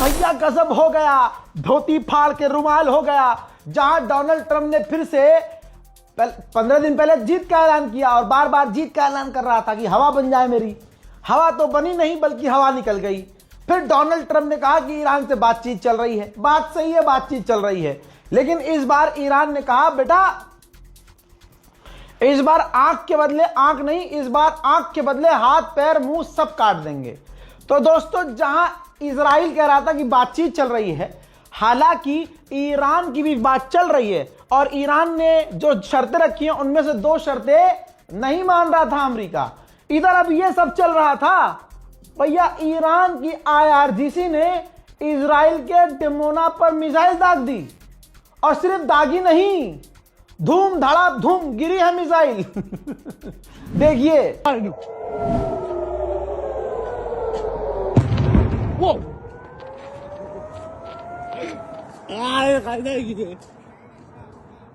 भैया गजब हो गया, धोती फाड़ के रुमाल हो गया। जहां डोनाल्ड ट्रंप ने फिर से 15 दिन पहले जीत का ऐलान किया और बार बार जीत का ऐलान कर रहा था कि हवा बन जाए मेरी, हवा तो बनी नहीं बल्कि हवा निकल गई। फिर डोनाल्ड ट्रंप ने कहा कि ईरान से बातचीत चल रही है। बात सही है, बातचीत चल रही है, लेकिन इस बार ईरान ने कहा बेटा इस बार आंख के बदले आंख नहीं, इस बार आंख के बदले हाथ पैर मुंह सब काट देंगे। तो दोस्तों, जहां इजराइल कह रहा था कि बातचीत चल रही है, हालांकि ईरान की भी बात चल रही है और ईरान ने जो शर्तें रखी हैं उनमें से 2 शर्तें नहीं मान रहा था अमेरिका। इधर अब ये सब चल रहा था, भैया ईरान की IRGC ने इजराइल के डिमोना पर मिसाइल दाग दी और सिर्फ दागी नहीं, धूम धड़ाम धूम गिरी है मिसाइल। देखिए वो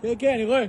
क्या 이걸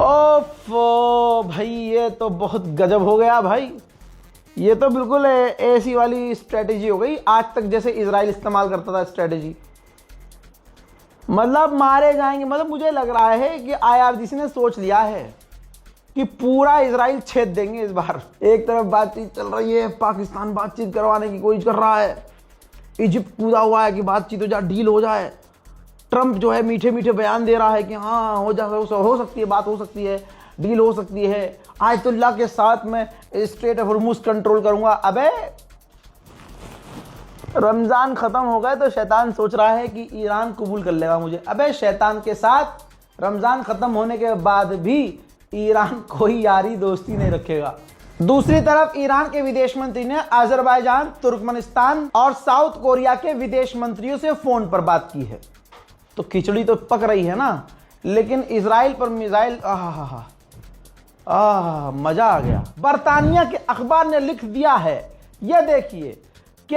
ओफो भाई, ये तो बहुत गजब हो गया भाई। ये तो बिल्कुल ऐसी वाली स्ट्रेटेजी हो गई आज तक जैसे इजराइल इस्तेमाल करता था स्ट्रेटेजी। मतलब मारे जाएंगे, मतलब मुझे लग रहा है कि IRGC ने सोच लिया है कि पूरा इजराइल छेद देंगे इस बार। एक तरफ बातचीत चल रही है, पाकिस्तान बातचीत करवाने की कोशिश कर रहा है, इजिप्ट कूदा हुआ है कि बातचीत हो जाए, डील हो जाए। ट्रंप जो है मीठे मीठे बयान दे रहा है कि हाँ हो सकती है, बात हो सकती है, डील हो सकती है, आयतुल्लाह के साथ मैं स्ट्रेट ऑफ हॉर्मुज़ कंट्रोल करूंगा। अबे रमजान खत्म हो गए तो शैतान सोच रहा है कि ईरान कबूल कर लेगा मुझे। अबे शैतान के साथ रमजान खत्म होने के बाद भी ईरान कोई यारी दोस्ती नहीं रखेगा। दूसरी तरफ ईरान के विदेश मंत्री ने अजरबैजान, तुर्कमेनिस्तान और साउथ कोरिया के विदेश मंत्रियों से फोन पर बात की है। तो खिचड़ी तो पक रही है ना, लेकिन इजराइल पर मिसाइल, मजा आ गया। बरतानिया के अखबार ने लिख दिया है, यह देखिए कि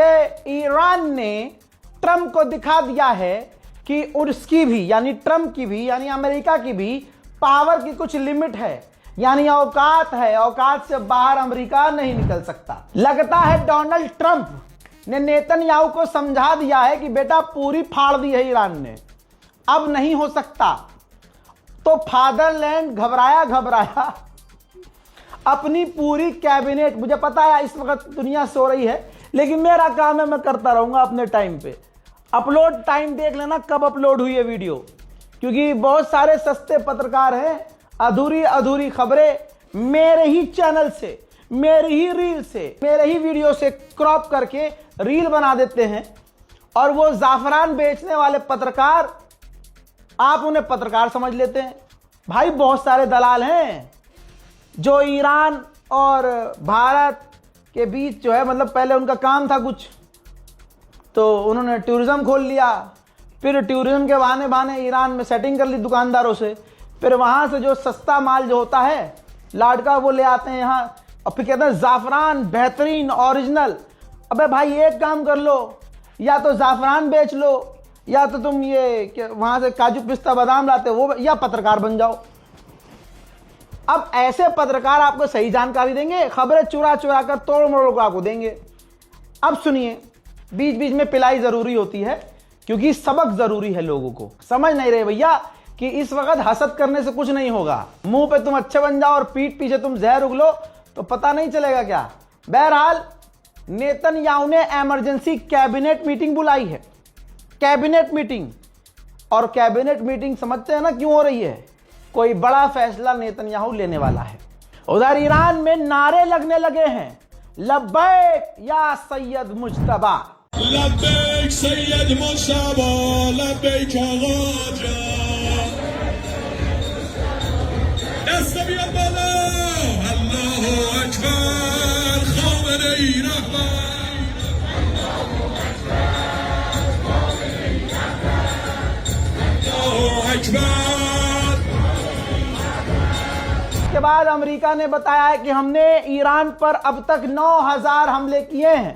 ईरान ने ट्रंप को दिखा दिया है कि उसकी भी यानी ट्रंप की भी यानी अमेरिका की भी पावर की कुछ लिमिट है, यानी औकात है, औकात से बाहर अमेरिका नहीं निकल सकता। लगता है डोनाल्ड ट्रंप ने नेतन्याहू को समझा दिया है कि बेटा पूरी फाड़ दी है ईरान ने, अब नहीं हो सकता। तो फादरलैंड घबराया अपनी पूरी कैबिनेट, मुझे पता है इस वक्त दुनिया सो रही है, लेकिन मेरा काम है मैं करता रहूंगा अपने टाइम पे। अपलोड टाइम देख लेना कब अपलोड हुई है वीडियो, क्योंकि बहुत सारे सस्ते पत्रकार हैं, अधूरी अधूरी खबरें मेरे ही चैनल से, मेरी ही रील से, मेरे ही वीडियो से क्रॉप करके रील बना देते हैं। और वो जाफरान बेचने वाले पत्रकार, आप उन्हें पत्रकार समझ लेते हैं। भाई बहुत सारे दलाल हैं जो ईरान और भारत के बीच जो है, मतलब पहले उनका काम था कुछ, तो उन्होंने टूरिज्म खोल लिया, फिर टूरिज्म के बहाने बहाने ईरान में सेटिंग कर ली दुकानदारों से, फिर वहां से जो सस्ता माल जो होता है लाडका वो ले आते हैं यहाँ, और फिर कहते हैं जाफरान बेहतरीन ओरिजिनल। अबे भाई एक काम कर लो, या तो जाफरान बेच लो, या तो तुम ये वहां से काजू पिस्ता बादाम लाते वो, या पत्रकार बन जाओ। अब ऐसे पत्रकार आपको सही जानकारी देंगे, खबरें चुरा चुरा कर तोड़ मरोड़ को आपको देंगे। अब सुनिए, बीच बीच में पिलाई जरूरी होती है, क्योंकि सबक जरूरी है। लोगों को समझ नहीं रहे भैया कि इस वक्त हसद करने से कुछ नहीं होगा। मुंह पे तुम अच्छे बन जाओ और पीठ पीछे तुम जहर उगलो तो पता नहीं चलेगा क्या। बहरहाल नेतन्याहू ने इमरजेंसी कैबिनेट मीटिंग बुलाई है, कैबिनेट मीटिंग। और कैबिनेट मीटिंग समझते हैं ना क्यों हो रही है? कोई बड़ा फैसला नेतन्याहू लेने वाला है। उधर ईरान में नारे लगने लगे हैं, लब्बैक या सैयद मुज्तबा, लब्बैक सैयद मुज्तबा, लब्बैक आका जान, दस्त बियाद बाला, अल्लाहु अकबर, खामनेई रहमान, अल्लाहु अकबर। के बाद अमेरिका ने बताया है कि हमने ईरान पर अब तक 9000 हमले किए हैं।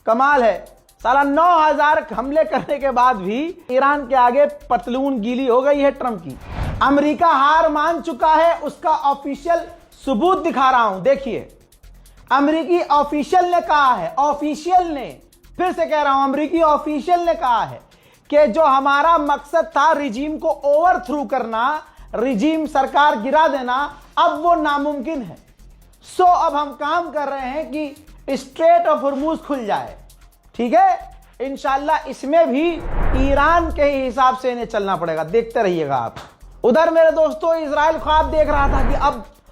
कमाल है साला, 9000 हमले करने के बाद भी ईरान के आगे पतलून गीली हो गई है ट्रंप की। अमेरिका हार मान चुका है, उसका ऑफिशियल सबूत दिखा रहा हूं। देखिए, अमेरिकी ऑफिशियल ने कहा है, ऑफिशियल ने, फिर से कह रहा हूं, अमेरिकी ऑफिशियल ने कहा है कि जो हमारा मकसद था रिजीम को ओवरथ्रू करना, रिजीम सरकार गिरा देना, अब वो नामुमकिन है। सो अब हम काम कर रहे हैं कि स्ट्रेट ऑफ हॉर्मूज खुल जाए। ठीक है, इंशाल्लाह इसमें भी ईरान के ही हिसाब से इन्हें चलना पड़ेगा। देखते रहिएगा आप। उधर मेरे दोस्तों इजराइल ख्वाब देख रहा था कि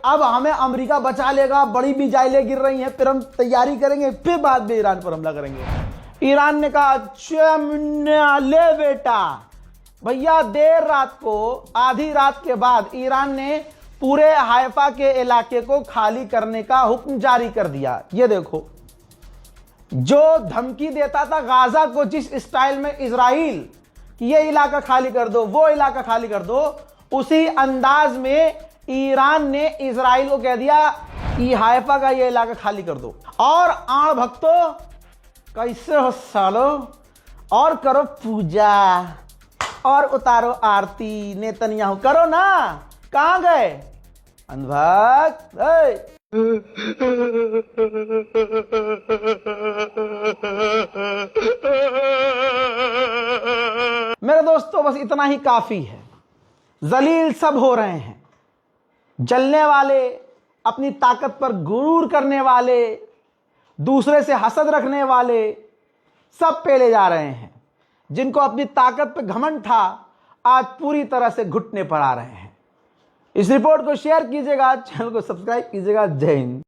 अब हमें अमेरिका बचा लेगा, बड़ी मिसाइलें गिर रही हैं, फिर हम तैयारी करेंगे, फिर बाद में ईरान पर हमला करेंगे। ईरान ने कहा अच्छा ले बेटा, भैया देर रात को, आधी रात के बाद ईरान ने पूरे हाइफा के इलाके को खाली करने का हुक्म जारी कर दिया। ये देखो, जो धमकी देता था गाजा को जिस स्टाइल में इजराइल कि ये इलाका खाली कर दो, वो इलाका खाली कर दो, उसी अंदाज में ईरान ने इजराइल को कह दिया कि हाइफा का ये इलाका खाली कर दो। और आण भक्तों, कैसे हो सालो, और करो पूजा और उतारो आरती, नेतन्याहू करो ना। कहां गए अंधभक्त? मेरे दोस्तों बस इतना ही काफी है। जलील सब हो रहे हैं, जलने वाले, अपनी ताकत पर गुरूर करने वाले, दूसरे से हसद रखने वाले, सब पेले जा रहे हैं। जिनको अपनी ताकत पे घमंड था, आज पूरी तरह से घुटने पर आ रहे हैं। इस रिपोर्ट को शेयर कीजिएगा, चैनल को सब्सक्राइब कीजिएगा। जय हिंद।